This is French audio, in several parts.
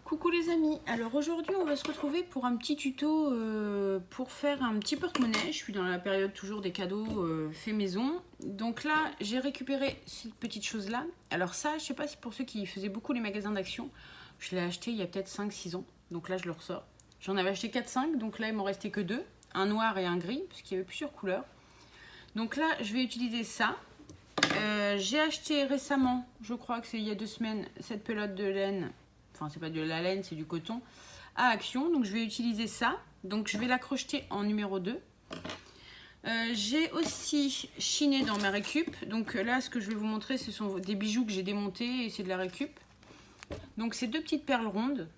Coucou les amis, alors aujourd'hui on va se retrouver pour un petit tuto pour faire un petit porte-monnaie. Je suis dans la période toujours des cadeaux fait maison. Donc là j'ai récupéré cette petite chose là. Alors ça je sais pas si pour ceux qui faisaient beaucoup les magasins d'Action, je l'ai acheté il y a peut-être 5-6 ans. Donc là je le ressors. J'en avais acheté 4-5, donc là il m'en restait que 2. Un noir et un gris, parce qu'il y avait plusieurs couleurs. Donc là je vais utiliser ça. J'ai acheté récemment, je crois que c'est il y a 2 semaines, cette pelote de laine. Enfin, c'est pas de la laine, c'est du coton à Action. Donc, je vais utiliser ça. Donc, je vais la crocheter en numéro 2. J'ai aussi chiné dans ma récup. Donc, là, ce que je vais vous montrer, ce sont des bijoux que j'ai démontés et c'est de la récup. Donc, c'est 2 petites perles rondes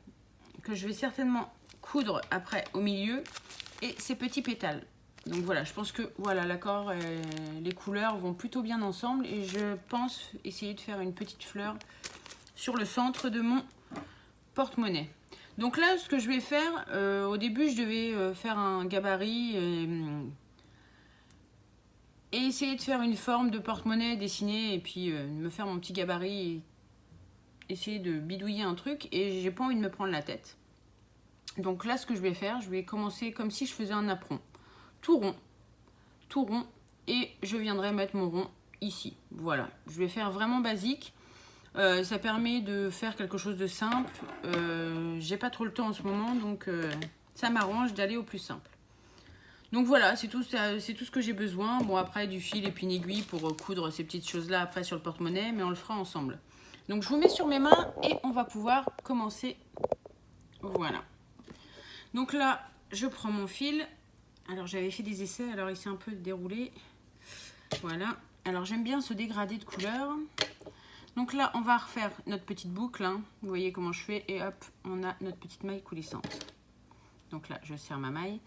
que je vais certainement coudre après au milieu et ces petits pétales. Donc voilà, je pense que voilà l'accord, les couleurs vont plutôt bien ensemble et je pense essayer de faire une petite fleur sur le centre de mon porte-monnaie. Donc là, ce que je vais faire, au début, je devais faire un gabarit et essayer de faire une forme de porte-monnaie dessinée et puis me faire mon petit gabarit et essayer de bidouiller un truc et j'ai pas envie de me prendre la tête. Donc là, ce que je vais faire, je vais commencer comme si je faisais un apron. Tout rond et je viendrai mettre mon rond ici. Voilà, je vais faire vraiment basique. Ça permet de faire quelque chose de simple. J'ai pas trop le temps en ce moment, donc ça m'arrange d'aller au plus simple. Donc voilà, c'est tout ce que j'ai besoin. Bon, après du fil et puis une aiguille pour coudre ces petites choses-là après sur le porte-monnaie, mais on le fera ensemble. Donc je vous mets sur mes mains et on va pouvoir commencer. Voilà. Donc là, je prends mon fil. Alors j'avais fait des essais, alors il s'est un peu déroulé. Voilà. Alors j'aime bien ce dégradé de couleurs. Donc là, on va refaire notre petite boucle. Hein. Vous voyez comment je fais. Et hop, on a notre petite maille coulissante. Donc là, je serre ma maille.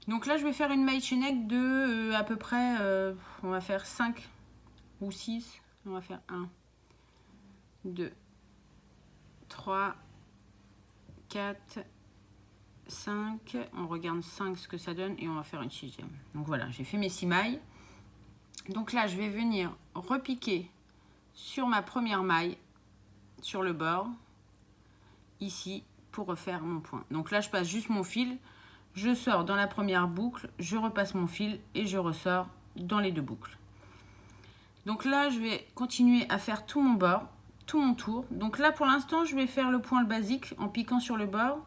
Donc là, je vais faire une maille chaînette de à peu près, on va faire 5 ou 6. On va faire 1, 2, 3, 4, 5. On regarde 5 ce que ça donne et on va faire une 6e. Donc voilà, j'ai fait mes 6 mailles. Donc là, je vais venir repiquer sur ma première maille, sur le bord, ici, pour refaire mon point. Donc là, je passe juste mon fil, je sors dans la première boucle, je repasse mon fil et je ressors dans les 2 boucles. Donc là, je vais continuer à faire tout mon bord, tout mon tour. Donc là, pour l'instant, je vais faire le point basique en piquant sur le bord.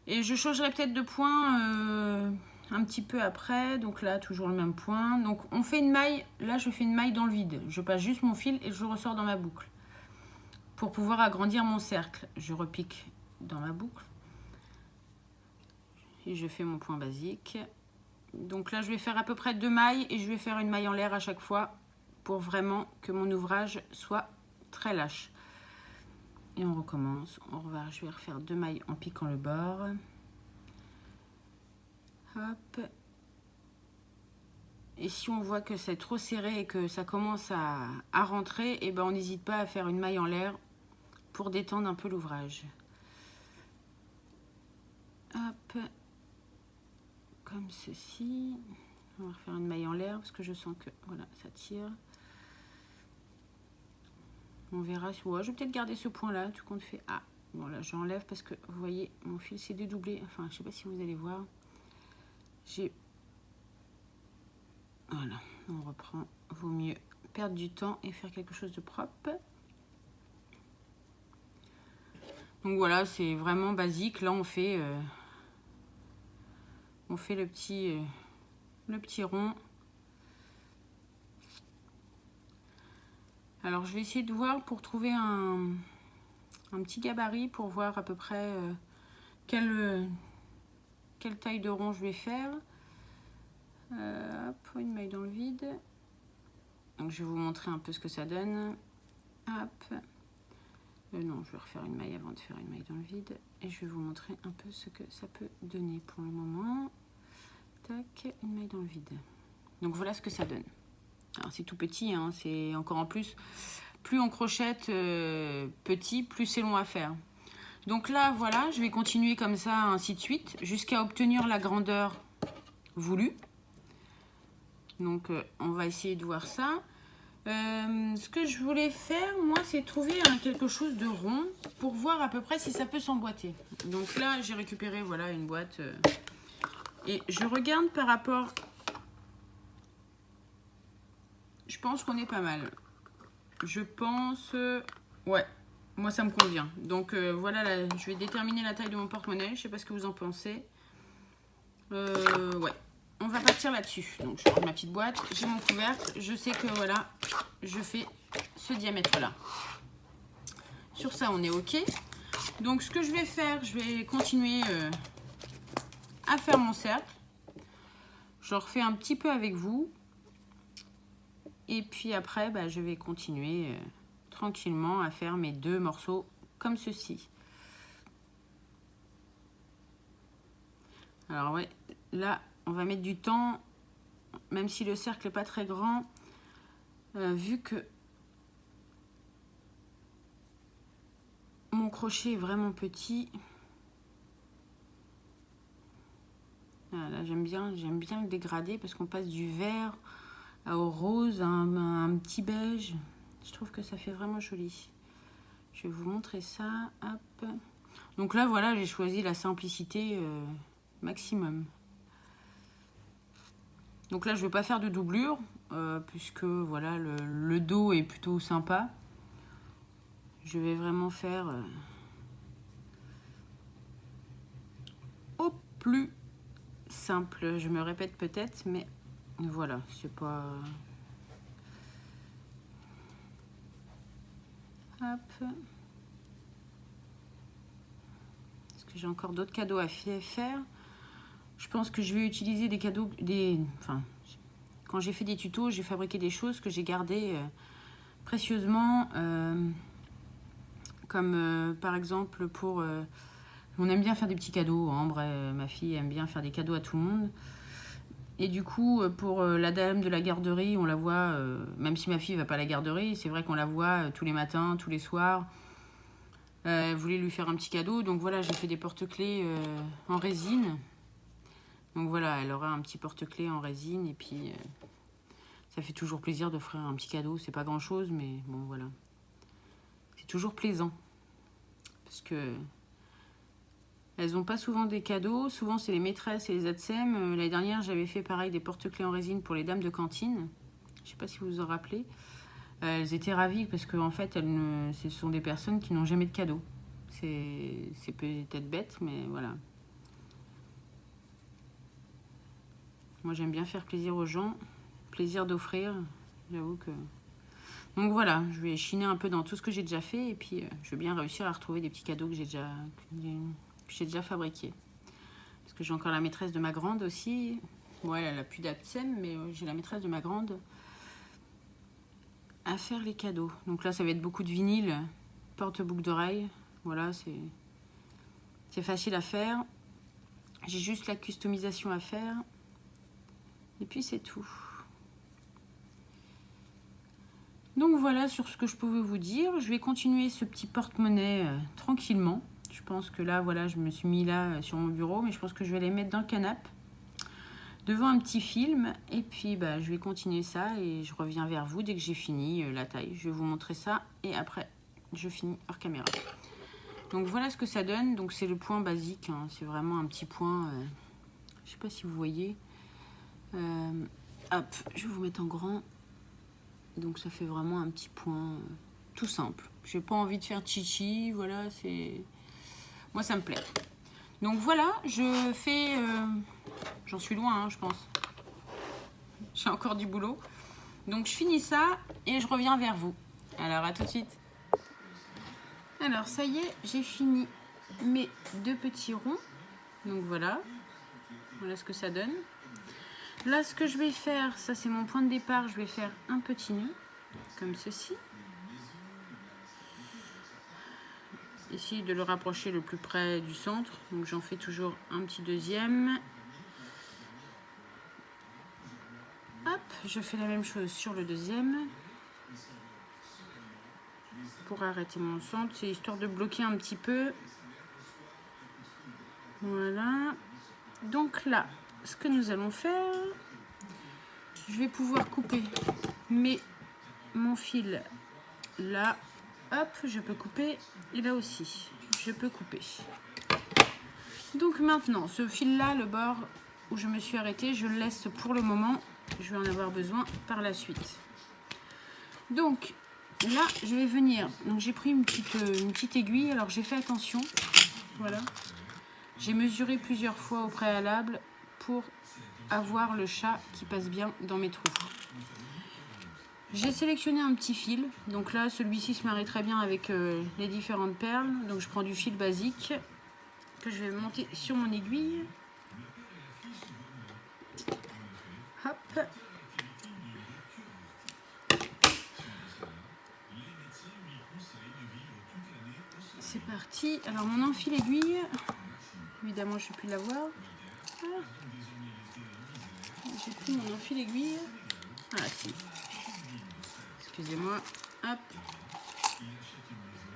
Et je changerai peut-être de point un petit peu après. Donc là, toujours le même point. Donc on fait une maille. Là, je fais une maille dans le vide. Je passe juste mon fil et je ressors dans ma boucle. Pour pouvoir agrandir mon cercle, je repique dans ma boucle. Et je fais mon point basique. Donc là, je vais faire à peu près 2 mailles et je vais faire une maille en l'air à chaque fois pour vraiment que mon ouvrage soit très lâche. Et on recommence. Je vais refaire 2 mailles en piquant le bord. Hop. Et si on voit que c'est trop serré et que ça commence à rentrer, et ben on n'hésite pas à faire une maille en l'air pour détendre un peu l'ouvrage. Hop. Comme ceci. On va refaire une maille en l'air parce que je sens que voilà, ça tire. On verra. Ouais, je vais peut-être garder ce point là. Du compte fait. Ah, bon là j'enlève parce que vous voyez, mon fil s'est dédoublé. Enfin, je sais pas si vous allez voir. Voilà, on reprend. Vaut mieux perdre du temps et faire quelque chose de propre. Donc voilà, c'est vraiment basique. Là, on fait le petit rond. Alors, je vais essayer de voir pour trouver un petit gabarit pour voir à peu près quelle taille de rond je vais faire. Hop, une maille dans le vide. Donc, je vais vous montrer un peu ce que ça donne. Hop. Non, je vais refaire une maille avant de faire une maille dans le vide. Et je vais vous montrer un peu ce que ça peut donner pour le moment. Tac, une maille dans le vide. Donc voilà ce que ça donne. Alors c'est tout petit, hein, c'est encore en plus. Plus on crochette petit, plus c'est long à faire. Donc là, voilà, je vais continuer comme ça, ainsi de suite, jusqu'à obtenir la grandeur voulue. Donc on va essayer de voir ça. Ce que je voulais faire, moi, c'est trouver quelque chose de rond pour voir à peu près si ça peut s'emboîter. Donc là, j'ai récupéré voilà, une boîte. Et je regarde par rapport... Je pense qu'on est pas mal. Je pense... ouais, moi ça me convient. Donc voilà, là, je vais déterminer la taille de mon porte-monnaie. Je sais pas ce que vous en pensez. Ouais, on va partir là-dessus. Donc je prends ma petite boîte, j'ai mon couvercle. Je sais que voilà, je fais ce diamètre-là. Sur ça, on est OK. Donc ce que je vais faire, je vais continuer à faire mon cercle. Je refais un petit peu avec vous. Et puis après, bah, je vais continuer tranquillement à faire mes 2 morceaux comme ceci. Alors ouais, là, on va mettre du temps, même si le cercle n'est pas très grand, vu que mon crochet est vraiment petit. Là, j'aime bien le dégradé parce qu'on passe du vert au rose, un petit beige. Je trouve que ça fait vraiment joli. Je vais vous montrer ça. Hop. Donc là, voilà, j'ai choisi la simplicité maximum. Donc là, je ne vais pas faire de doublure, puisque voilà, le dos est plutôt sympa. Je vais vraiment faire au plus simple. Je me répète peut-être, mais voilà, c'est pas... Hop. Est-ce que j'ai encore d'autres cadeaux à faire? Je pense que je vais utiliser des cadeaux... Enfin, quand j'ai fait des tutos, j'ai fabriqué des choses que j'ai gardées précieusement. Comme par exemple pour... on aime bien faire des petits cadeaux. Ambre, ma fille, aime bien faire des cadeaux à tout le monde. Et du coup, pour la dame de la garderie, on la voit, même si ma fille ne va pas à la garderie, c'est vrai qu'on la voit tous les matins, tous les soirs. Elle voulait lui faire un petit cadeau, donc voilà, j'ai fait des porte-clés en résine. Donc voilà, elle aura un petit porte-clés en résine, et puis ça fait toujours plaisir d'offrir un petit cadeau. C'est pas grand-chose, mais bon, voilà. C'est toujours plaisant, parce que... elles n'ont pas souvent des cadeaux, souvent c'est les maîtresses et les ATSEM. L'année dernière, j'avais fait pareil des porte-clés en résine pour les dames de cantine. Je ne sais pas si vous vous en rappelez. Elles étaient ravies parce que en fait, ce sont des personnes qui n'ont jamais de cadeaux. C'est peut-être bête, mais voilà. Moi, j'aime bien faire plaisir aux gens, plaisir d'offrir. J'avoue que... Donc voilà, je vais chiner un peu dans tout ce que j'ai déjà fait et puis je vais bien réussir à retrouver des petits cadeaux que j'ai déjà fabriqué. Parce que j'ai encore la maîtresse de ma grande aussi. Bon, elle n'a plus d'ATSEM, mais j'ai la maîtresse de ma grande à faire les cadeaux. Donc là, ça va être beaucoup de vinyle, porte-boucle d'oreille. Voilà, c'est facile à faire. J'ai juste la customisation à faire. Et puis c'est tout. Donc voilà sur ce que je pouvais vous dire. Je vais continuer ce petit porte-monnaie tranquillement. Je pense que là, voilà, je me suis mis là sur mon bureau, mais je pense que je vais les mettre dans le canapé, devant un petit film. Et puis, bah, je vais continuer ça et je reviens vers vous dès que j'ai fini la taille. Je vais vous montrer ça et après, je finis hors caméra. Donc voilà ce que ça donne. Donc c'est le point basique, hein. C'est vraiment un petit point. Je sais pas si vous voyez. Hop, je vais vous mettre en grand. Donc ça fait vraiment un petit point tout simple. J'ai pas envie de faire chichi, voilà, c'est... Moi ça me plaît. Donc voilà, je fais... J'en suis loin, hein, je pense. J'ai encore du boulot. Donc je finis ça et je reviens vers vous. Alors à tout de suite. Alors ça y est, j'ai fini mes 2 petits ronds. Donc voilà. Voilà ce que ça donne. Là, ce que je vais faire, ça c'est mon point de départ, je vais faire un petit nœud, comme ceci. Essayer de le rapprocher le plus près du centre, donc j'en fais toujours un petit deuxième. Hop, je fais la même chose sur le deuxième. Pour arrêter mon centre, c'est histoire de bloquer un petit peu. Voilà. Donc là, ce que nous allons faire... Je vais pouvoir couper mes mon fil là, hop, je peux couper, et là aussi, je peux couper. Donc maintenant, ce fil là, le bord où je me suis arrêtée, je le laisse pour le moment, je vais en avoir besoin par la suite. Donc là, je vais venir, donc j'ai pris une petite aiguille, alors j'ai fait attention, voilà. J'ai mesuré plusieurs fois au préalable pour avoir le chat qui passe bien dans mes trous. J'ai sélectionné un petit fil, donc là celui-ci se marie très bien avec les différentes perles, donc je prends du fil basique que je vais monter sur mon aiguille. Hop. C'est parti. Alors mon enfil aiguille, évidemment je ne sais plus l'avoir. J'ai pris mon enfil aiguille. Ah si. Excusez-moi. Hop.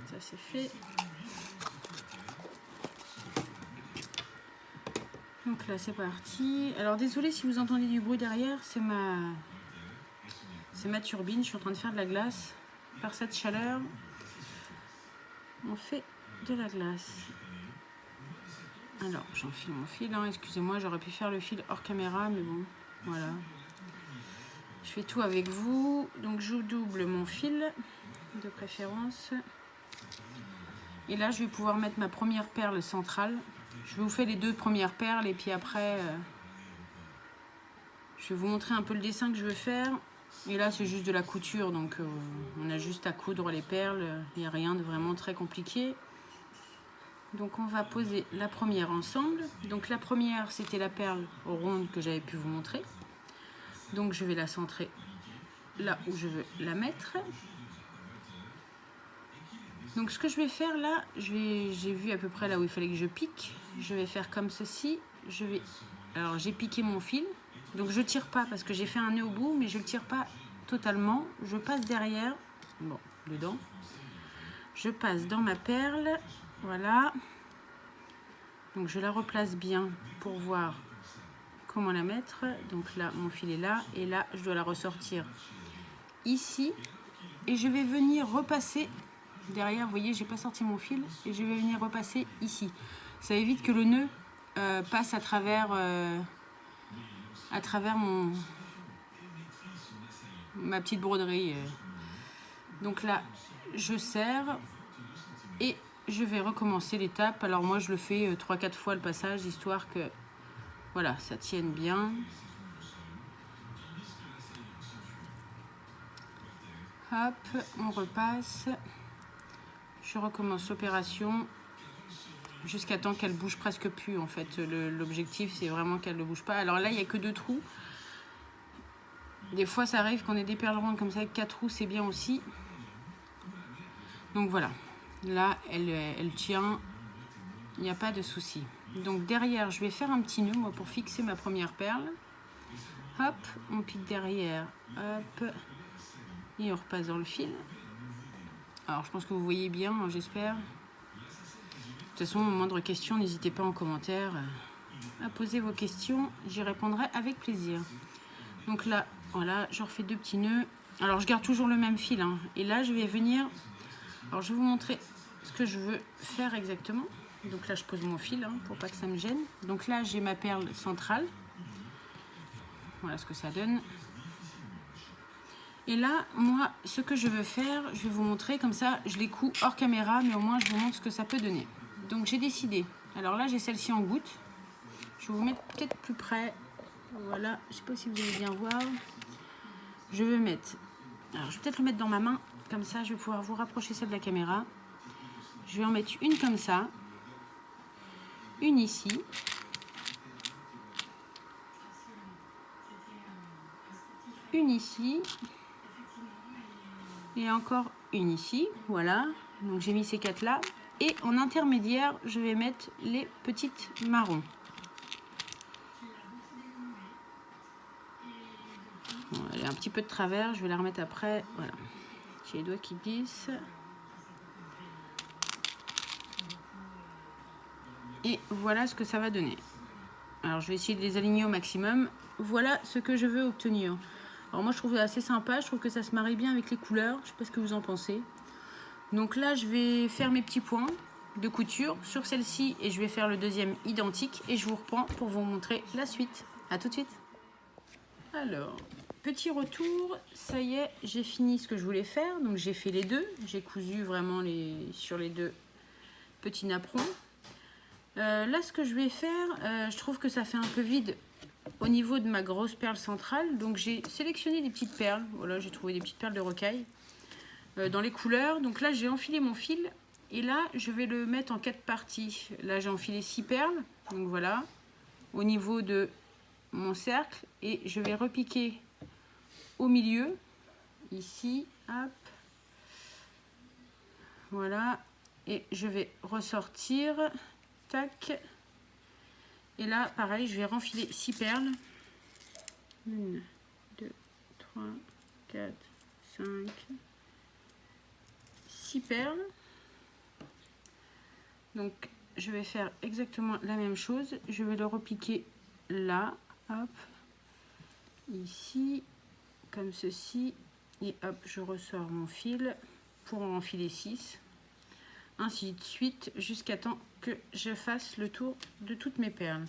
Ça c'est fait. Donc là c'est parti. Alors désolé si vous entendez du bruit derrière, c'est ma turbine. Je suis en train de faire de la glace. Par cette chaleur, on fait de la glace. Alors j'enfile mon fil. Hein. Excusez-moi, j'aurais pu faire le fil hors caméra, mais bon, voilà. Je fais tout avec vous. Donc je double mon fil de préférence. Et là je vais pouvoir mettre ma première perle centrale. Je vous fais les deux premières perles et puis après je vais vous montrer un peu le dessin que je veux faire. Et là c'est juste de la couture, donc on a juste à coudre les perles, il n'y a rien de vraiment très compliqué. Donc on va poser la première ensemble. Donc la première c'était la perle ronde que j'avais pu vous montrer. Donc je vais la centrer là où je veux la mettre. Donc ce que je vais faire là, j'ai vu à peu près là où il fallait que je pique. Je vais faire comme ceci. Alors j'ai piqué mon fil. Donc je tire pas parce que j'ai fait un nœud au bout, mais je le tire pas totalement. Je passe derrière, bon, dedans. Je passe dans ma perle, voilà. Donc je la replace bien pour voir comment la mettre. Donc là, mon fil est là, et là, je dois la ressortir ici. Et je vais venir repasser derrière, vous voyez, j'ai pas sorti mon fil, et je vais venir repasser ici. Ça évite que le nœud passe à travers ma petite broderie. Donc là, je serre et je vais recommencer l'étape. Alors moi, je le fais 3-4 fois le passage, histoire que voilà, ça tienne bien. Hop, on repasse. Je recommence l'opération jusqu'à temps qu'elle bouge presque plus. En fait, l'objectif, c'est vraiment qu'elle ne bouge pas. Alors là, il n'y a que 2 trous. Des fois, ça arrive qu'on ait des perles rondes comme ça avec 4 trous, c'est bien aussi. Donc voilà, là, elle tient, il n'y a pas de souci. Donc derrière, je vais faire un petit nœud, moi, pour fixer ma première perle. Hop, on pique derrière, hop, et on repasse dans le fil. Alors, je pense que vous voyez bien, j'espère. De toute façon, moindre question, n'hésitez pas en commentaire à poser vos questions, j'y répondrai avec plaisir. Donc là, voilà, je refais 2 petits nœuds. Alors, je garde toujours le même fil, hein. Et là, je vais venir... Alors, je vais vous montrer ce que je veux faire exactement. Donc là, je pose mon fil, hein, pour pas que ça me gêne. Donc là, j'ai ma perle centrale. Voilà ce que ça donne. Et là, moi, ce que je veux faire, je vais vous montrer, comme ça, je les couds hors caméra, mais au moins, je vous montre ce que ça peut donner. Donc, j'ai décidé. Alors là, j'ai celle-ci en goutte. Je vais vous mettre peut-être plus près. Voilà, je sais pas si vous allez bien voir. Je vais mettre... Alors, je vais peut-être le mettre dans ma main. Comme ça, je vais pouvoir vous rapprocher celle de la caméra. Je vais en mettre une comme ça. Une ici. Une ici. Et encore une ici. Voilà. Donc, j'ai mis ces 4 là. Et en intermédiaire, je vais mettre les petites marrons. Bon, elle est un petit peu de travers, je vais la remettre après. Voilà. J'ai les doigts qui glissent. Et voilà ce que ça va donner. Alors, je vais essayer de les aligner au maximum. Voilà ce que je veux obtenir. Alors moi je trouve assez sympa, je trouve que ça se marie bien avec les couleurs, je sais pas ce que vous en pensez. Donc là je vais faire mes petits points de couture sur celle-ci et je vais faire le deuxième identique et je vous reprends pour vous montrer la suite. A tout de suite. Alors, petit retour, ça y est, j'ai fini ce que je voulais faire, donc j'ai fait les deux, j'ai cousu vraiment sur les deux petits napperons. Là ce que je vais faire, je trouve que ça fait un peu vide au niveau de ma grosse perle centrale, donc j'ai sélectionné des petites perles, voilà, j'ai trouvé des petites perles de rocaille dans les couleurs. Donc là j'ai enfilé mon fil et là je vais le mettre en 4 parties. Là j'ai enfilé 6 perles, donc voilà, au niveau de mon cercle, et je vais repiquer au milieu, ici, hop, voilà, et je vais ressortir, tac, et là pareil je vais renfiler 6 perles, 1, 2, 3, 4, 5, 6 perles. Donc je vais faire exactement la même chose, je vais le repiquer là, hop, ici, comme ceci, et hop, je ressors mon fil pour en enfiler 6, ainsi de suite jusqu'à temps que je fasse le tour de toutes mes perles.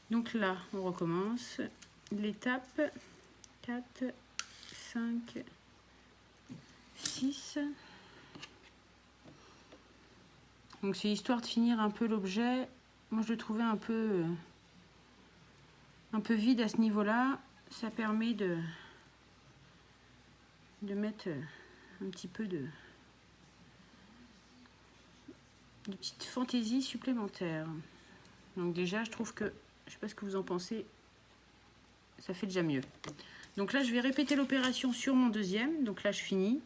Donc là on recommence l'étape 4, 5, 6. Donc c'est histoire de finir un peu l'objet. Moi je le trouvais un peu vide à ce niveau là, ça permet de mettre un petit peu de petite fantaisie supplémentaire. Donc déjà je trouve que, je sais pas ce que vous en pensez, ça fait déjà mieux. Donc là je vais répéter l'opération sur mon deuxième, donc là je finis,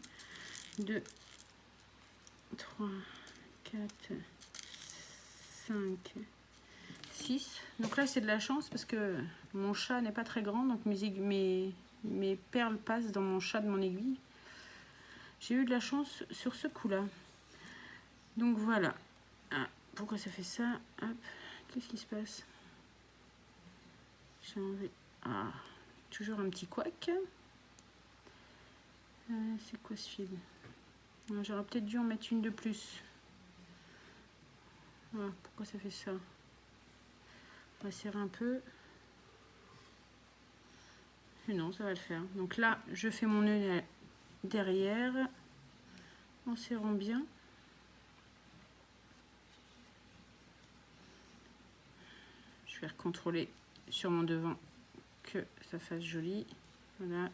2, 3, 4, 5, 6. Donc là c'est de la chance parce que mon chat n'est pas très grand, donc mes perles passent dans mon chat de mon aiguille. J'ai eu de la chance sur ce coup là. Donc voilà. Ah, pourquoi ça fait ça? Hop, qu'est-ce qui se passe? J'ai enlevé. Ah, toujours un petit couac. C'est quoi ce fil? J'aurais peut-être dû en mettre une de plus. Ah, pourquoi ça fait ça? On va serrer un peu. Et non, ça va le faire. Donc là, je fais mon nœud derrière en serrant bien. Je vais contrôler sur mon devant que ça fasse joli. Voilà.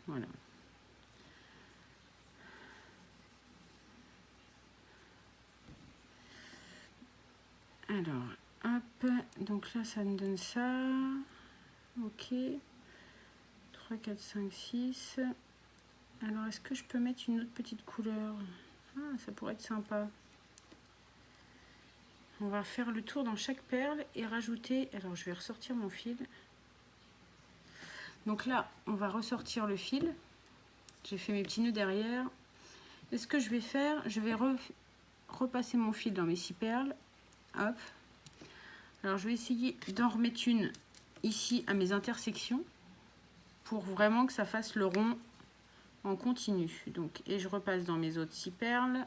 Voilà. Alors, hop, donc là ça me donne ça. Ok. 3, 4, 5, 6. Alors, est-ce que je peux mettre une autre petite couleur? Ah, ça pourrait être sympa. On va faire le tour dans chaque perle et rajouter... Alors, je vais ressortir mon fil. Donc là, on va ressortir le fil. J'ai fait mes petits nœuds derrière. Et ce que je vais faire, je vais repasser mon fil dans mes 6 perles. Hop. Alors, je vais essayer d'en remettre une ici à mes intersections pour vraiment que ça fasse le rond en continu. Donc, et je repasse dans mes autres 6 perles.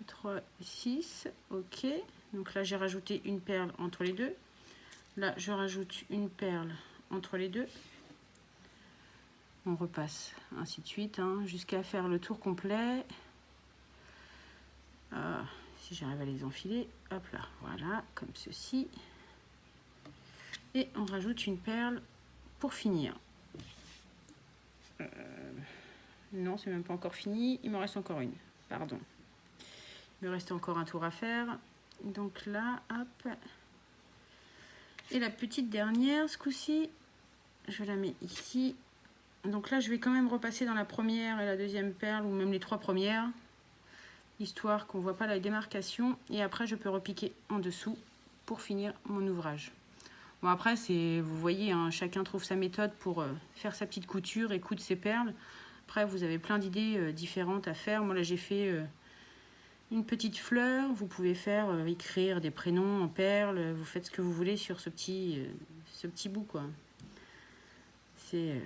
3, 6, ok. Donc là, j'ai rajouté une perle entre les deux. Là, je rajoute une perle entre les deux. On repasse ainsi de suite, hein, jusqu'à faire le tour complet. Si j'arrive à les enfiler, hop là, voilà, comme ceci. Et on rajoute une perle pour finir. Non, c'est même pas encore fini. Il me reste encore une. Pardon. Il me reste encore un tour à faire. Donc là, hop. Et la petite dernière, ce coup-ci, je la mets ici. Donc là, je vais quand même repasser dans la première et la deuxième perle, ou même les 3 premières, histoire qu'on ne voit pas la démarcation. Et après, je peux repiquer en dessous pour finir mon ouvrage. Bon, après, vous voyez, hein, chacun trouve sa méthode pour faire sa petite couture et coudre ses perles. Après, vous avez plein d'idées différentes à faire. Moi, là, j'ai fait une petite fleur. Vous pouvez faire écrire des prénoms en perles. Vous faites ce que vous voulez sur ce petit bout, quoi. C'est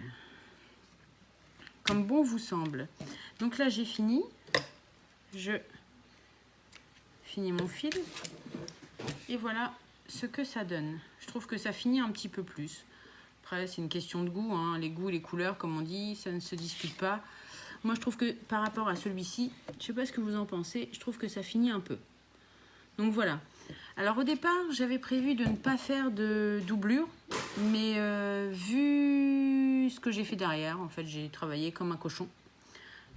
comme bon vous semble. Donc là, j'ai fini. Je finis mon fil. Et voilà ce que ça donne. Je trouve que ça finit un petit peu plus. Après, c'est une question de goût. Hein. Les goûts, les couleurs, comme on dit, ça ne se discute pas. Moi, je trouve que par rapport à celui-ci, je ne sais pas ce que vous en pensez, je trouve que ça finit un peu. Donc voilà. Alors au départ, j'avais prévu de ne pas faire de doublure, mais vu ce que j'ai fait derrière, en fait, j'ai travaillé comme un cochon.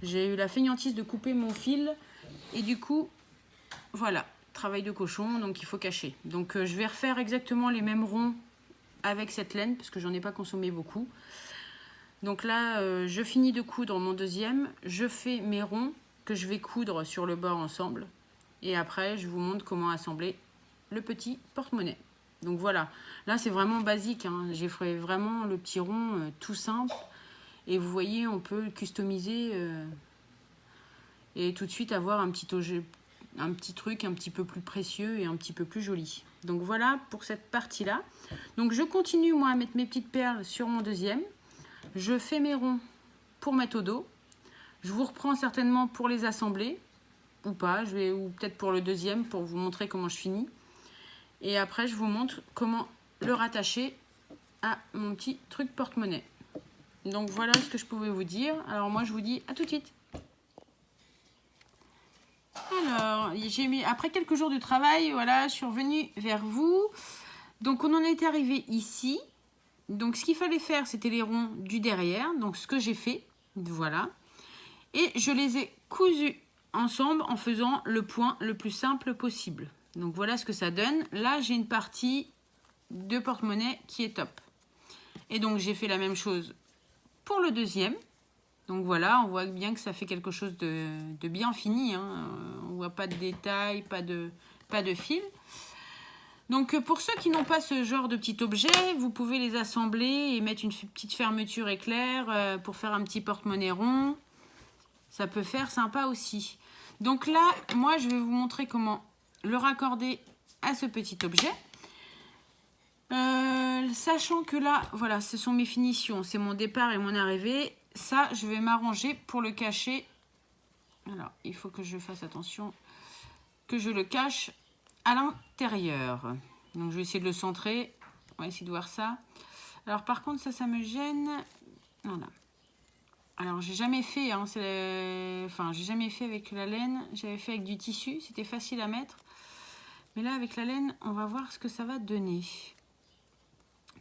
J'ai eu la fainéantise de couper mon fil et du coup, voilà, travail de cochon, donc il faut cacher. Donc je vais refaire exactement les mêmes ronds avec cette laine, parce que j'en ai pas consommé beaucoup. Donc là, je finis de coudre mon deuxième, je fais mes ronds que je vais coudre sur le bord ensemble. Et après, je vous montre comment assembler le petit porte-monnaie. Donc voilà, là c'est vraiment basique, hein. J'ai fait vraiment le petit rond tout simple. Et vous voyez, on peut le customiser et tout de suite avoir un petit truc un petit peu plus précieux et un petit peu plus joli. Donc voilà pour cette partie-là. Donc je continue moi à mettre mes petites perles sur mon deuxième. Je fais mes ronds pour mettre au dos. Je vous reprends certainement pour les assembler. Ou pas, ou peut-être pour le deuxième pour vous montrer comment je finis. Et après, je vous montre comment le rattacher à mon petit truc porte-monnaie. Donc voilà ce que je pouvais vous dire. Alors moi, je vous dis à tout de suite. Alors, après quelques jours de travail, voilà, je suis revenue vers vous. Donc on en était arrivé ici. Donc ce qu'il fallait faire, c'était les ronds du derrière. Donc ce que j'ai fait, voilà. Et je les ai cousus ensemble en faisant le point le plus simple possible. Donc voilà ce que ça donne. Là, j'ai une partie de porte-monnaie qui est top. Et donc j'ai fait la même chose pour le deuxième. Donc voilà, on voit bien que ça fait quelque chose de bien fini. Hein. On voit pas de détails, pas de fil. Donc pour ceux qui n'ont pas ce genre de petit objet, vous pouvez les assembler et mettre une petite fermeture éclair pour faire un petit porte-monnaie rond. Ça peut faire sympa aussi. Donc là, moi, je vais vous montrer comment le raccorder à ce petit objet. Sachant que là, voilà, ce sont mes finitions. C'est mon départ et mon arrivée. Ça, je vais m'arranger pour le cacher. Alors, il faut que je fasse attention que je le cache à l'intérieur. Donc, je vais essayer de le centrer. On va essayer de voir ça. Alors, par contre, ça me gêne. Voilà. Alors, j'ai jamais fait, hein, j'ai jamais fait avec la laine. J'avais fait avec du tissu, c'était facile à mettre. Mais là, avec la laine, on va voir ce que ça va donner.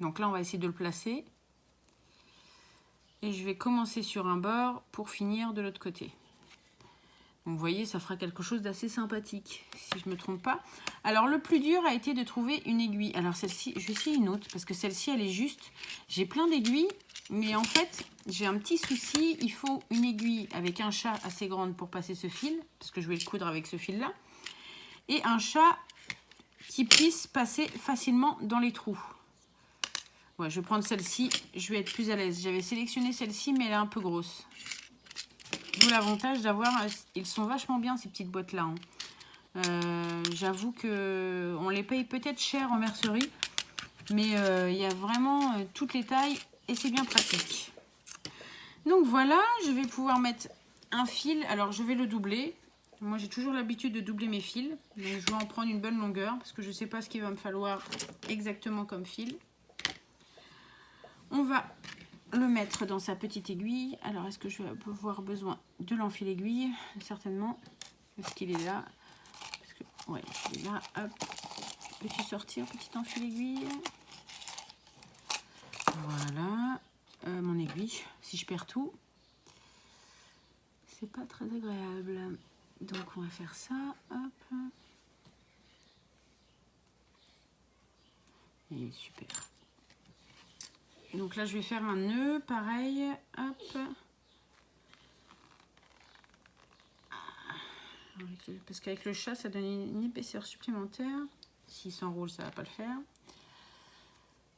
Donc là, on va essayer de le placer. Et je vais commencer sur un bord pour finir de l'autre côté. Donc, vous voyez, ça fera quelque chose d'assez sympathique, si je ne me trompe pas. Alors, le plus dur a été de trouver une aiguille. Alors, celle-ci, je vais essayer une autre, parce que celle-ci, elle est juste. J'ai plein d'aiguilles, mais en fait, j'ai un petit souci. Il faut une aiguille avec un chat assez grande pour passer ce fil, parce que je vais le coudre avec ce fil-là. Et un chat qui puisse passer facilement dans les trous. Ouais, je vais prendre celle-ci, je vais être plus à l'aise. J'avais sélectionné celle-ci, mais elle est un peu grosse. D'où l'avantage d'avoir... Ils sont vachement bien, ces petites boîtes-là. Hein. J'avoue qu'on les paye peut-être cher en mercerie, mais il y a vraiment toutes les tailles et c'est bien pratique. Donc voilà, je vais pouvoir mettre un fil. Alors, je vais le doubler. Moi, j'ai toujours l'habitude de doubler mes fils. Donc, je vais en prendre une bonne longueur parce que je ne sais pas ce qu'il va me falloir exactement comme fil. On va le mettre dans sa petite aiguille. Alors, est-ce que je vais avoir besoin de l'enfil aiguille? Certainement. Est-ce qu'il est là? Parce que, ouais, il est là. Hop. Peux-tu sortir, petit enfil aiguille? Voilà. Mon aiguille. Si je perds tout, c'est pas très agréable. Donc, on va faire ça. Hop. Et super. Donc là, je vais faire un nœud, pareil, hop. Parce qu'avec le chat, ça donne une épaisseur supplémentaire. S'il s'enroule, ça va pas le faire.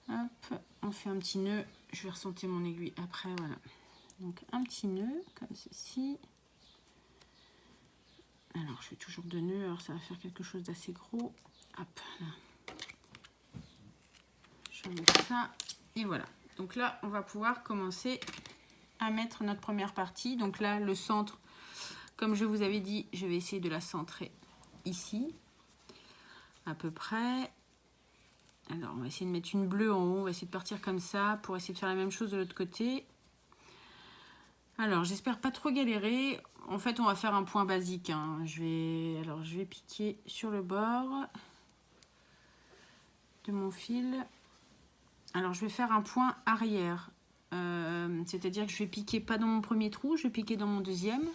Hop, on fait un petit nœud. Je vais ressentir mon aiguille après, voilà. Donc un petit nœud, comme ceci. Alors, je fais toujours 2 nœuds, alors ça va faire quelque chose d'assez gros. Hop, là. Je vais mettre ça, et voilà. Donc là, on va pouvoir commencer à mettre notre première partie. Donc là, le centre, comme je vous avais dit, je vais essayer de la centrer ici, à peu près. Alors, on va essayer de mettre une bleue en haut. On va essayer de partir comme ça pour essayer de faire la même chose de l'autre côté. Alors, j'espère pas trop galérer. En fait, on va faire un point basique, hein. Je vais piquer sur le bord de mon fil. Alors, je vais faire un point arrière. C'est-à-dire que je vais piquer pas dans mon premier trou, je vais piquer dans mon deuxième.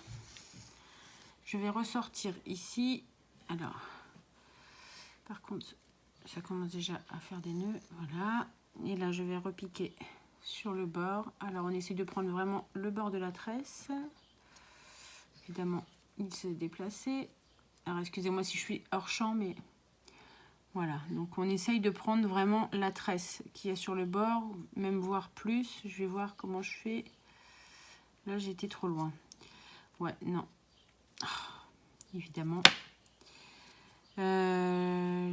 Je vais ressortir ici. Alors, par contre, ça commence déjà à faire des nœuds. Voilà. Et là, je vais repiquer sur le bord. Alors, on essaie de prendre vraiment le bord de la tresse. Évidemment, il s'est déplacé. Alors, excusez-moi si je suis hors champ, mais voilà. Donc, on essaye de prendre vraiment la tresse qui est sur le bord, même voire plus. Je vais voir comment je fais. Là, j'étais trop loin. Ouais, non. Oh, évidemment. On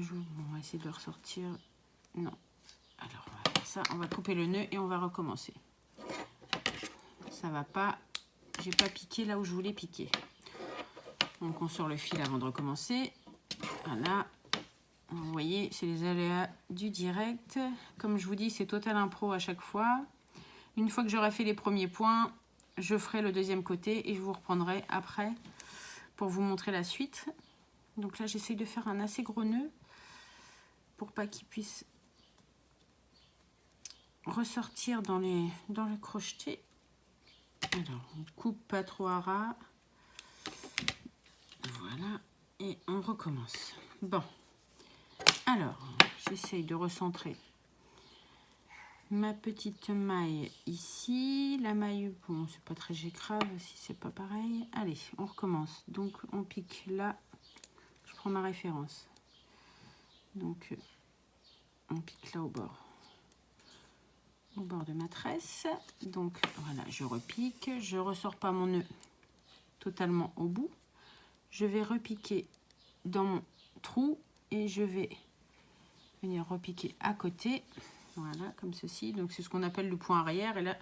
va essayer de le ressortir. Non. Alors, on va faire ça. On va couper le nœud et on va recommencer. Ça va pas. J'ai pas piqué là où je voulais piquer. Donc, on sort le fil avant de recommencer. Voilà. Vous voyez, c'est les aléas du direct. Comme je vous dis, c'est total impro à chaque fois. Une fois que j'aurai fait les premiers points, je ferai le deuxième côté et je vous reprendrai après pour vous montrer la suite. Donc là, j'essaye de faire un assez gros nœud pour pas qu'il puisse ressortir dans le crocheté. Alors, on coupe pas trop à ras. Voilà, et on recommence. Bon, alors, j'essaye de recentrer ma petite maille ici. La maille, bon, c'est pas très grave si c'est pas pareil. Allez, on recommence. Donc, on pique là. Je prends ma référence. Donc, on pique là au bord de ma tresse. Donc, voilà, je repique. Je ressors pas mon nœud totalement au bout. Je vais repiquer dans mon trou et je vais venir repiquer à côté. Voilà, comme ceci. Donc, c'est ce qu'on appelle le point arrière. Et là,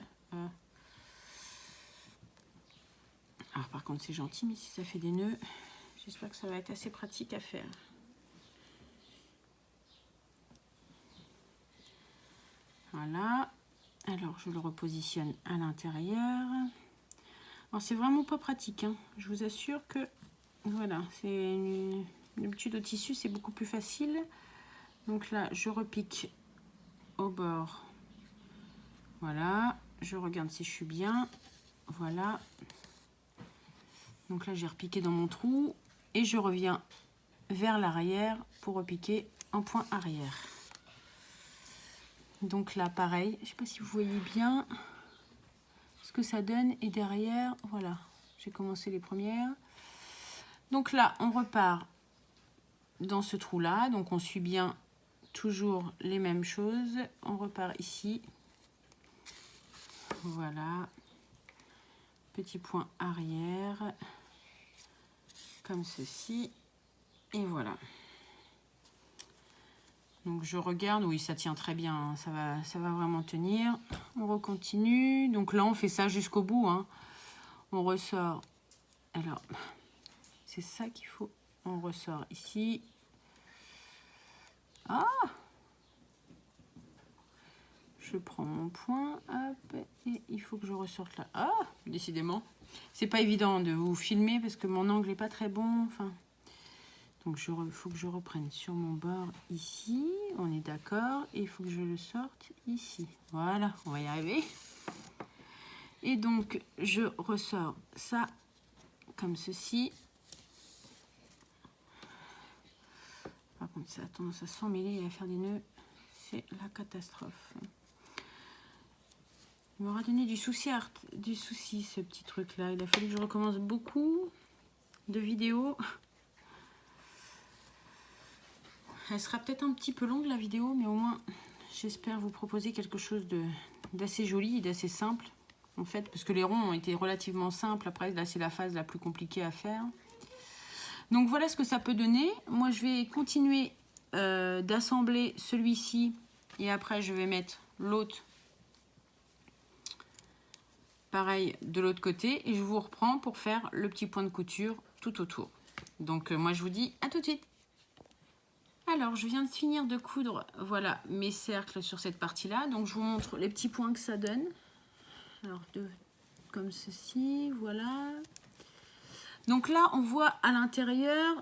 alors, par contre, c'est gentil, mais si ça fait des nœuds, j'espère que ça va être assez pratique à faire. Voilà. Alors, je le repositionne à l'intérieur. Alors, c'est vraiment pas pratique, hein. Je vous assure que, voilà, c'est l'habitude au tissu, c'est beaucoup plus facile. Donc là, je repique au bord. Voilà. Je regarde si je suis bien. Voilà. Donc là, j'ai repiqué dans mon trou. Et je reviens vers l'arrière pour repiquer en point arrière. Donc là, pareil. Je ne sais pas si vous voyez bien ce que ça donne. Et derrière, voilà. J'ai commencé les premières. Donc là, on repart dans ce trou-là. Donc on suit bien toujours les mêmes choses. On repart ici. Voilà. Petit point arrière. Comme ceci. Et voilà. Donc je regarde, oui, ça tient très bien, hein. Ça va vraiment tenir. On recontinue. Donc là, on fait ça jusqu'au bout, hein. On ressort. Alors, c'est ça qu'il faut. On ressort ici. Ah! Je prends mon point, hop, et il faut que je ressorte là. Ah! Décidément. C'est pas évident de vous filmer parce que mon angle n'est pas très bon. Enfin... Donc, il faut que je reprenne sur mon bord ici. On est d'accord. Et il faut que je le sorte ici. Voilà, on va y arriver. Et donc, je ressors ça comme ceci. Par contre, ça a tendance à s'emmêler et à faire des nœuds. C'est la catastrophe. Il m'aura donné du souci, ce petit truc-là. Il a fallu que je recommence beaucoup de vidéos. Elle sera peut-être un petit peu longue la vidéo, mais au moins j'espère vous proposer quelque chose d'assez joli et d'assez simple en fait, parce que les ronds ont été relativement simples. Après là, c'est la phase la plus compliquée à faire. Donc voilà ce que ça peut donner. Moi, je vais continuer d'assembler celui-ci et après je vais mettre l'autre pareil de l'autre côté et je vous reprends pour faire le petit point de couture tout autour. Donc moi je vous dis à tout de suite. Alors je viens de finir de coudre, voilà, mes cercles sur cette partie là, donc je vous montre les petits points que ça donne. Alors comme ceci, voilà. Donc là on voit à l'intérieur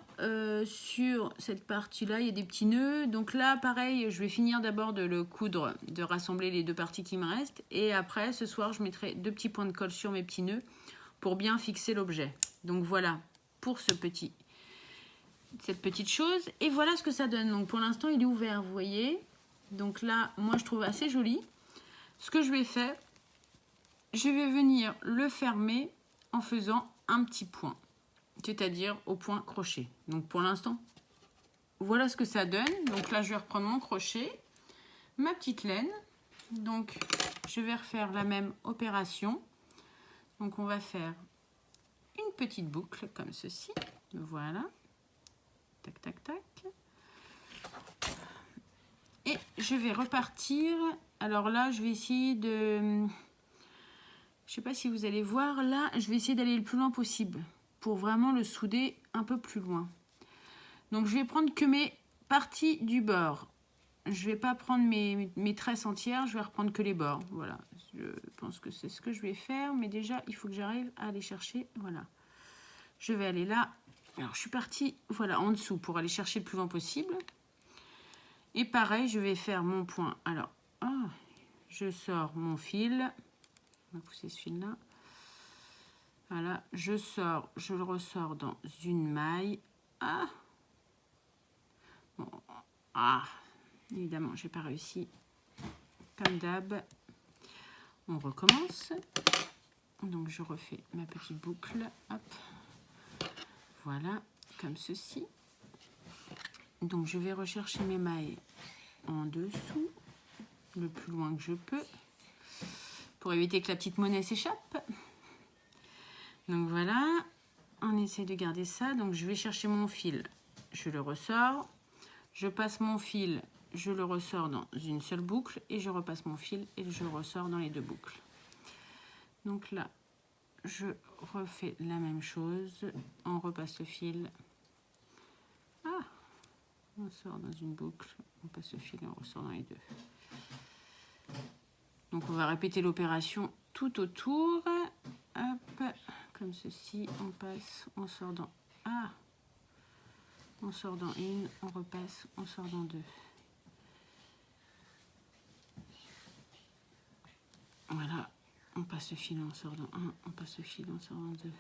sur cette partie là il y a des petits nœuds, donc là pareil je vais finir d'abord de le coudre, de rassembler les deux parties qui me restent et après ce soir je mettrai 2 petits points de colle sur mes petits nœuds pour bien fixer l'objet. Donc voilà pour cette petite chose et voilà ce que ça donne. Donc pour l'instant il est ouvert, vous voyez, donc là moi je trouve assez joli. Ce que je vais faire, je vais venir le fermer en faisant un petit point, c'est-à-dire au point crochet. Donc pour l'instant voilà ce que ça donne. Donc là je vais reprendre mon crochet, ma petite laine, donc je vais refaire la même opération. Donc on va faire une petite boucle comme ceci, voilà, tac tac tac, et je vais repartir. Alors là je vais essayer de, je sais pas si vous allez voir, là je vais essayer d'aller le plus loin possible pour vraiment le souder un peu plus loin. Donc je vais prendre que mes parties du bord, je vais pas prendre mes tresses entières, je vais reprendre que les bords. Voilà, je pense que c'est ce que je vais faire, mais déjà il faut que j'arrive à aller chercher. Voilà, je vais aller là. Alors je suis partie, voilà, en dessous pour aller chercher le plus loin possible. Et pareil je vais faire mon point. Alors je sors mon fil, on va pousser ce fil là, voilà, je sors, je le ressors dans une maille. Bon, évidemment j'ai pas réussi, comme d'hab. On recommence. Donc je refais ma petite boucle, hop, voilà, comme ceci. Donc je vais rechercher mes mailles en dessous le plus loin que je peux pour éviter que la petite monnaie s'échappe. Donc voilà, on essaie de garder ça. Donc je vais chercher mon fil, je le ressors, je passe mon fil, je le ressors dans une seule boucle et je repasse mon fil et je le ressors dans les deux boucles. Donc là je refais la même chose, on repasse le fil, on sort dans une boucle, on passe le fil et on ressort dans les deux. Donc on va répéter l'opération tout autour, hop, comme ceci, on passe, on sort dans on sort dans une, on repasse, on sort dans deux. Voilà, on passe le fil, on sort dans un, on passe le fil, on sort dans deux.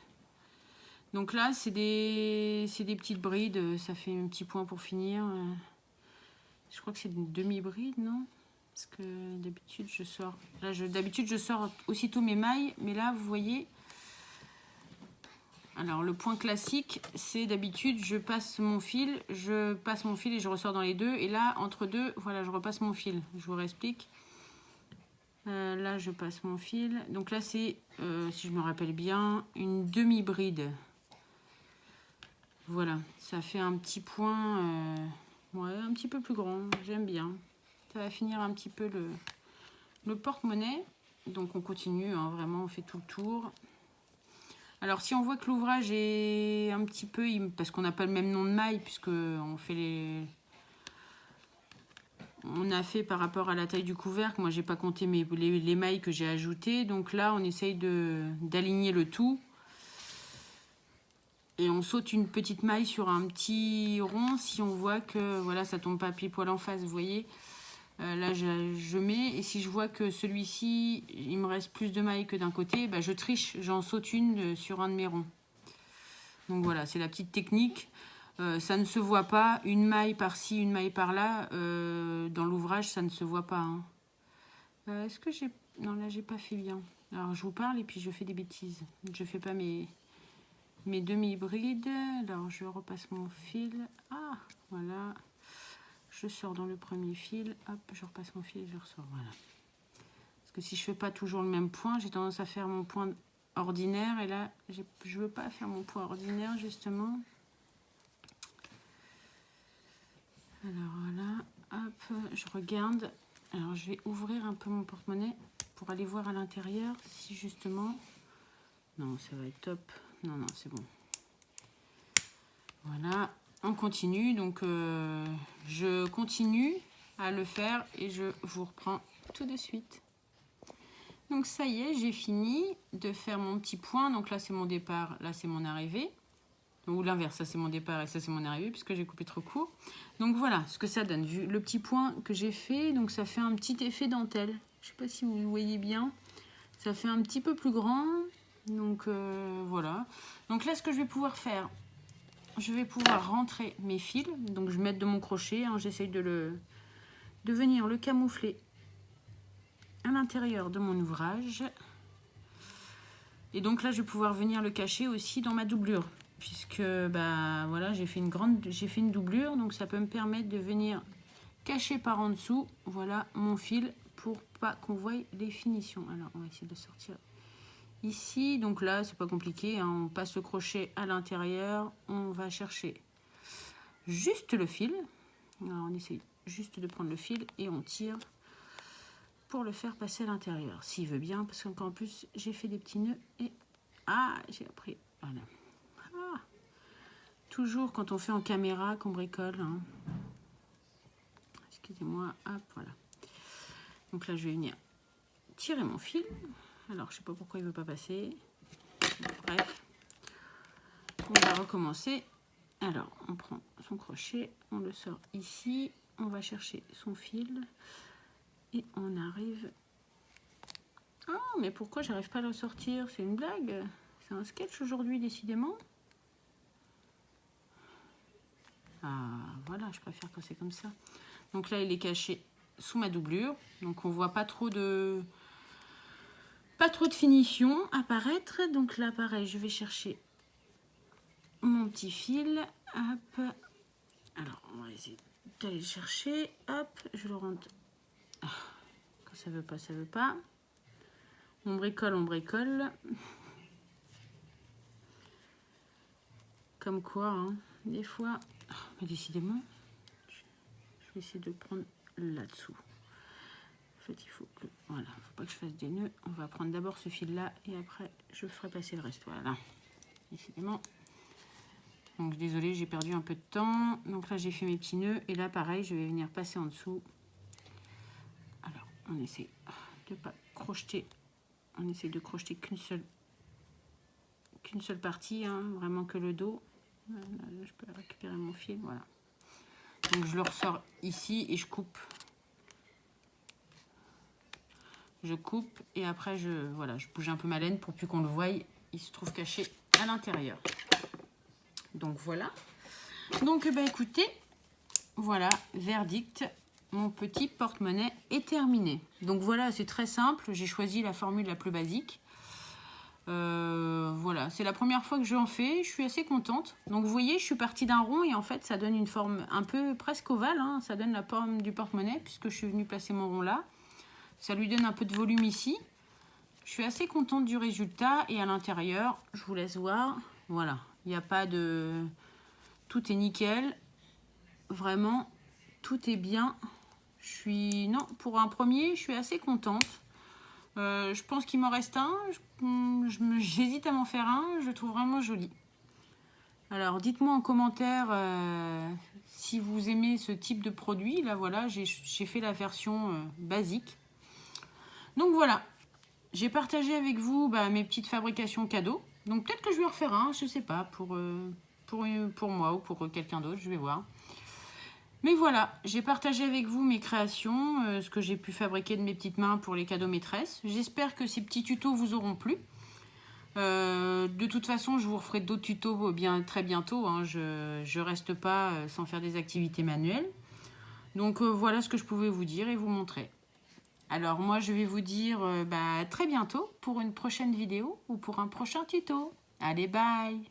Donc là c'est des petites brides, ça fait un petit point pour finir. Je crois que c'est une demi-bride, non? Parce que d'habitude je sors, là d'habitude je sors aussitôt mes mailles, mais là vous voyez, alors le point classique c'est d'habitude je passe mon fil et je ressors dans les deux, et là entre deux, voilà, je repasse mon fil. Je vous réexplique. Là je passe mon fil, donc là c'est si je me rappelle bien une demi-bride. Voilà, ça fait un petit point, ouais, un petit peu plus grand, j'aime bien. Ça va finir un petit peu le porte-monnaie. Donc on continue, hein, vraiment on fait tout le tour. Alors si on voit que l'ouvrage est un petit peu, parce qu'on n'a pas le même nom de maille, puisque on a fait par rapport à la taille du couvercle. Moi j'ai pas compté les mailles que j'ai ajoutées, donc là on essaye d'aligner le tout. Et on saute une petite maille sur un petit rond si on voit que voilà, ça tombe pas pile poil en face, vous voyez. Là je mets, et si je vois que celui-ci il me reste plus de mailles que d'un côté, bah, je triche, j'en saute une sur un de mes ronds. Donc voilà, c'est la petite technique. Ça ne se voit pas, une maille par-ci, une maille par-là, dans l'ouvrage ça ne se voit pas, hein. Est-ce que j'ai... Non, là j'ai pas fait bien. Alors je vous parle et puis je fais des bêtises. Je fais pas mes demi-brides. Alors je repasse mon fil, voilà, je sors dans le premier fil, hop, je repasse mon fil et je ressors, voilà. Parce que si je fais pas toujours le même point, j'ai tendance à faire mon point ordinaire, et là je veux pas faire mon point ordinaire justement. Alors voilà, hop, je regarde. Alors je vais ouvrir un peu mon porte-monnaie pour aller voir à l'intérieur si justement... Non, ça va être top. Non, non, c'est bon. Voilà, on continue. Donc, je continue à le faire et je vous reprends tout de suite. Donc, ça y est, j'ai fini de faire mon petit point. Donc là, c'est mon départ, là, c'est mon arrivée. Ou l'inverse, ça, c'est mon départ et ça, c'est mon arrivée puisque j'ai coupé trop court. Donc, voilà ce que ça donne. Vu le petit point que j'ai fait, donc ça fait un petit effet dentelle. Je ne sais pas si vous voyez bien. Ça fait un petit peu plus grand. Donc, voilà. Donc là, ce que je vais pouvoir faire... Je vais pouvoir rentrer mes fils, donc je vais mettre de mon crochet, hein, j'essaye de venir le camoufler à l'intérieur de mon ouvrage. Et donc là, je vais pouvoir venir le cacher aussi dans ma doublure, puisque bah voilà, j'ai fait une doublure, donc ça peut me permettre de venir cacher par en dessous, voilà mon fil pour pas qu'on voie les finitions. Alors on va essayer de sortir. Ici, donc là, c'est pas compliqué, hein, on passe le crochet à l'intérieur, on va chercher juste le fil. Alors, on essaye juste de prendre le fil et on tire pour le faire passer à l'intérieur, s'il veut bien, parce qu'encore plus, j'ai fait des petits nœuds et... Ah, j'ai appris, voilà. Ah, toujours quand on fait en caméra qu'on bricole. Hein. Excusez-moi, hop, voilà. Donc là, je vais venir tirer mon fil. Alors, je sais pas pourquoi il veut pas passer. Bref, on va recommencer. Alors, on prend son crochet, on le sort ici, on va chercher son fil et on arrive. Ah, mais pourquoi j'arrive pas à le sortir? C'est une blague? C'est un sketch aujourd'hui, décidément. Ah, voilà, je préfère quand c'est comme ça. Donc là, il est caché sous ma doublure, donc on voit pas trop de finition apparaître. Donc là, pareil, je vais chercher mon petit fil. Hop. Alors, on va essayer d'aller le chercher. Hop, je le rentre. Ah, quand ça veut pas, ça veut pas. On bricole, on bricole. Comme quoi, hein, des fois... Oh, mais décidément, je vais essayer de prendre là-dessous. En fait, il faut que... Voilà, faut pas que je fasse des nœuds. On va prendre d'abord ce fil-là et après, je ferai passer le reste. Voilà, décidément. Donc, désolée, j'ai perdu un peu de temps. Donc là, j'ai fait mes petits nœuds. Et là, pareil, je vais venir passer en dessous. Alors, on essaie de pas crocheter. On essaie de crocheter qu'une seule partie, hein, vraiment que le dos. Là, je peux récupérer mon fil, voilà. Donc, je le ressors ici et je coupe. Je coupe et après, voilà, je bouge un peu ma laine pour plus qu'on le voie. Il se trouve caché à l'intérieur. Donc voilà. Donc bah écoutez, voilà, verdict, mon petit porte-monnaie est terminé. Donc voilà, c'est très simple, j'ai choisi la formule la plus basique. Voilà, c'est la première fois que j'en fais, je suis assez contente. Donc vous voyez, je suis partie d'un rond et en fait ça donne une forme un peu presque ovale, hein. Ça donne la forme du porte-monnaie puisque je suis venue placer mon rond là. Ça lui donne un peu de volume ici. Je suis assez contente du résultat et à l'intérieur, je vous laisse voir. Voilà, il n'y a pas de... Tout est nickel. Vraiment, tout est bien. Non, pour un premier, je suis assez contente. Je pense qu'il m'en reste un. J'hésite à m'en faire un. Je le trouve vraiment joli. Alors, dites-moi en commentaire si vous aimez ce type de produit. Là, voilà, j'ai fait la version basique. Donc, voilà. J'ai partagé avec vous mes petites fabrications cadeaux. Donc, peut-être que je vais en refaire un, je ne sais pas, pour moi ou pour quelqu'un d'autre, je vais voir. Mais voilà, j'ai partagé avec vous mes créations, ce que j'ai pu fabriquer de mes petites mains pour les cadeaux maîtresses. J'espère que ces petits tutos vous auront plu. De toute façon, je vous referai d'autres tutos très bientôt. Hein. Je reste pas sans faire des activités manuelles. Donc voilà ce que je pouvais vous dire et vous montrer. Alors moi, je vais vous dire à très bientôt pour une prochaine vidéo ou pour un prochain tuto. Allez, bye!